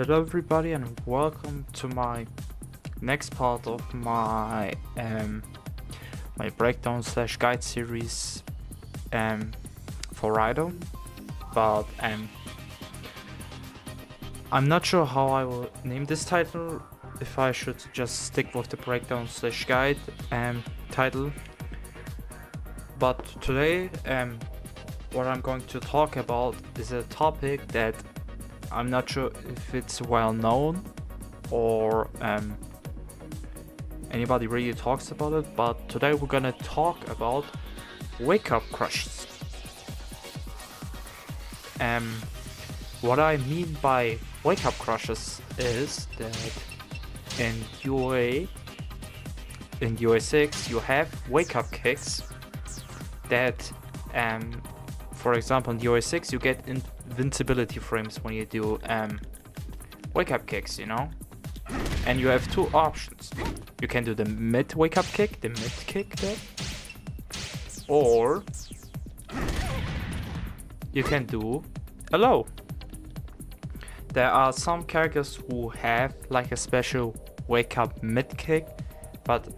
Hello everybody and welcome to my next part of my my breakdown slash guide series for Raidou, but I'm not sure how I will name this title, if I should just stick with the breakdown slash guide title. But today what I'm going to talk about is a topic that I'm not sure if it's well known or anybody really talks about it, but today we're gonna talk about wake up crushes. What I mean by wake up crushes is that in DOA6 you have wake up kicks that for example in DOA6 you get invincibility frames when you do wake up kicks, you know, and you have two options. You can do the mid wake up kick, the mid kick there, or you can do a low. There are some characters who have like a special wake up mid kick, but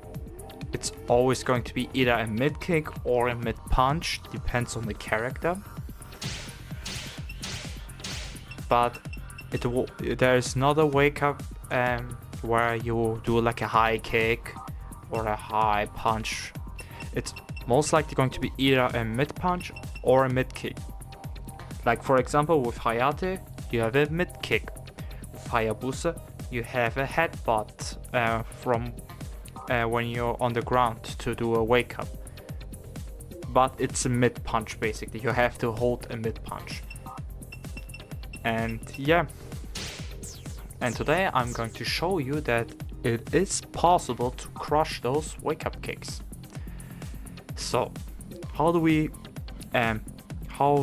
it's always going to be either a mid kick or a mid punch, depends on the character. But there is not a wake up where you do like a high kick or a high punch. It's most likely going to be either a mid punch or a mid kick. Like for example with Hayate you have a mid kick. With Hayabusa you have a headbutt from when you're on the ground to do a wake up. But it's a mid punch basically. You have to hold a mid punch. And yeah, and today I'm going to show you that it is possible to crush those wake up kicks. So how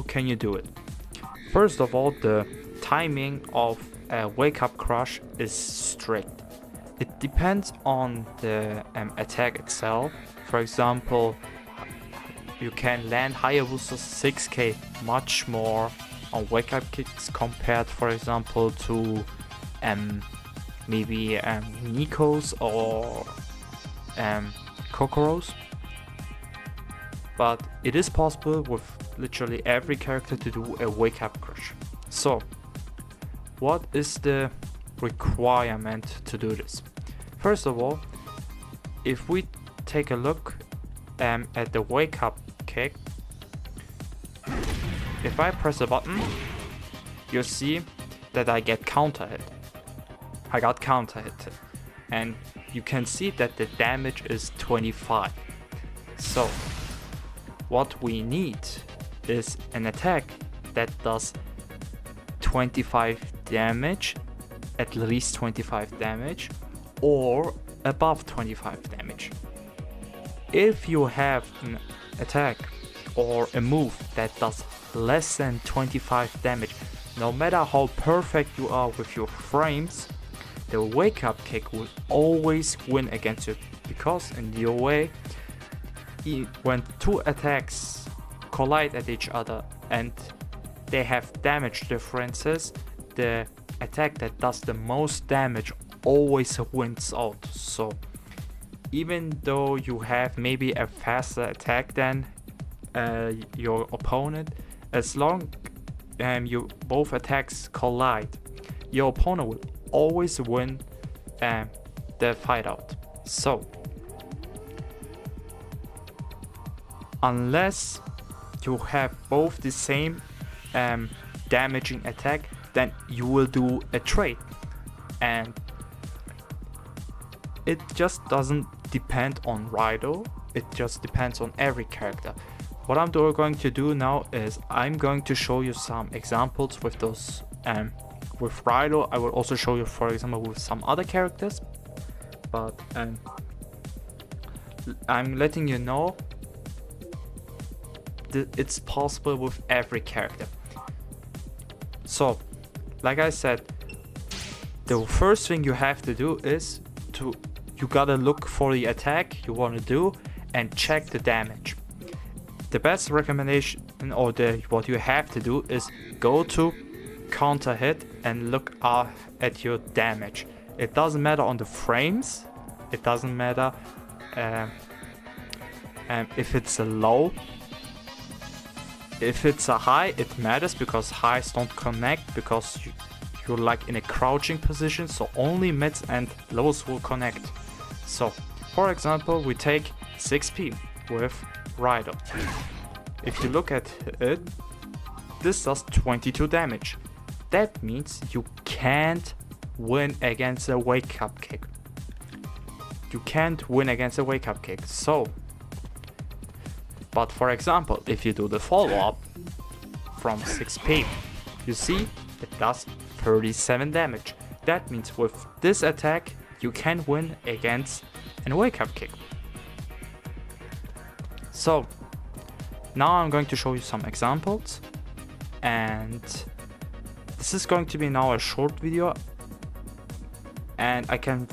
can you do it? First of all, the timing of a wake up crush is strict. It depends on the attack itself. For example, you can land Hayabusa's 6k much more on wake up kicks compared, for example, to maybe Nico's or Kokoro's. But it is possible with literally every character to do a wake up crush. So what is the requirement to do this? First of all, if we take a look at the wake up kick, if I press a button, you see that I get counter hit. I got counter hit, and you can see that the damage is 25. So what we need is an attack that does 25 damage, at least 25 damage, or above 25 damage. If you have an attack or a move that does less than 25 damage, no matter how perfect you are with your frames, the wake up kick will always win against you, because in DOA, when two attacks collide at each other and they have damage differences, the attack that does the most damage always wins out. So even though you have maybe a faster attack than your opponent, as long you both attacks collide, your opponent will always win the fight out. So unless you have both the same damaging attack, then you will do a trade, and it just doesn't depend on Raidou, it just depends on every character. What I'm going to do now is I'm going to show you some examples with those with Raidou. I will also show you, for example, with some other characters, but I'm letting you know that it's possible with every character. So like I said, the first thing you have to do is you gotta look for the attack you want to do and check the damage. The best recommendation, or what you have to do, is go to counter hit and look at your damage. It doesn't matter on the frames, it doesn't matter if it's a low. If it's a high, it matters because highs don't connect because you're like in a crouching position, so only mids and lows will connect. So for example, we take 6p with Raidou. If you look at it, this does 22 damage. That means you can't win against a wake up kick. You can't win against a wake up kick. So, but for example, if you do the follow up from 6p, you see it does 37 damage. That means with this attack, you can win against a wake up kick. So, now I'm going to show you some examples, and this is going to be now a short video, and I can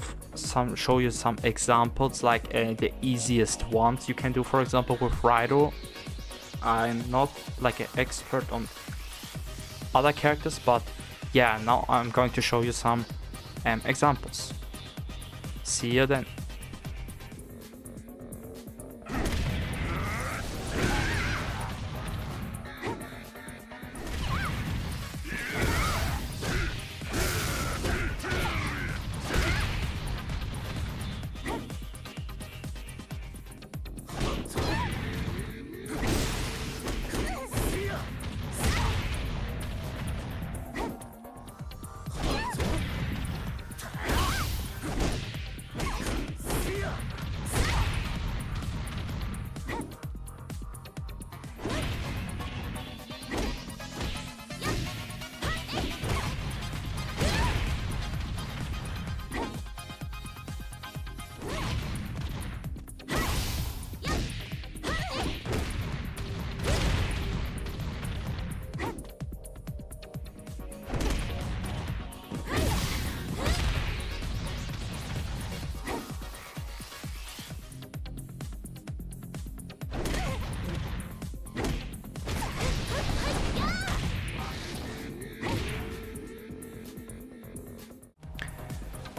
show you some examples like the easiest ones you can do. For example, with Raidou, I'm not like an expert on other characters, but yeah, now I'm going to show you some examples. See you then.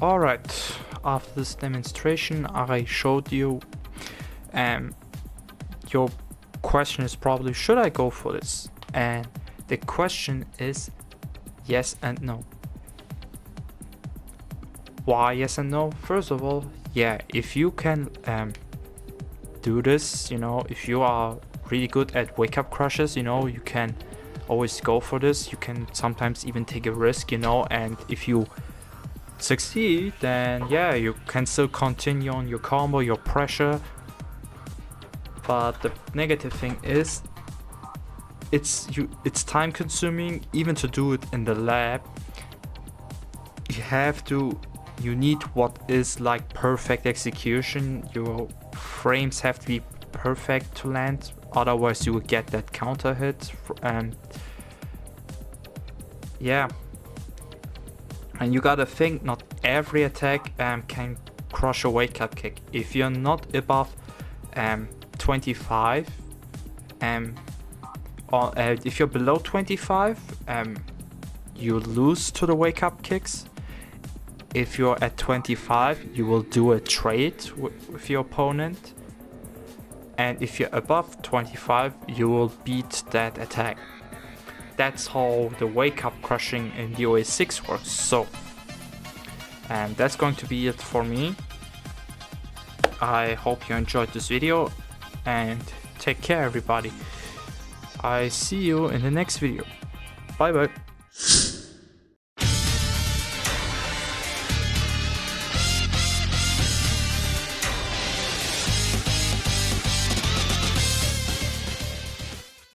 Alright, after this demonstration I showed you, your question is probably, should I go for this? And the question is yes and no. Why yes and no? First of all, yeah, if you can do this, you know, if you are really good at wake up crushes, you know, you can always go for this. You can sometimes even take a risk, you know, and if you succeed, then yeah, you can still continue on your combo, your pressure. But the negative thing is it's time consuming even to do it in the lab. You need what is like perfect execution. Your frames have to be perfect to land, otherwise you will get that counter hit. And yeah, and you gotta think, not every attack can crush a wake up kick. If you're not above 25, or if you're below 25, you lose to the wake up kicks. If you're at 25, you will do a trade with your opponent, and if you're above 25, you will beat that attack. That's how the wake up crushing in DOA6 works. So, and that's going to be it for me. I hope you enjoyed this video, and take care everybody. I see you in the next video. Bye bye.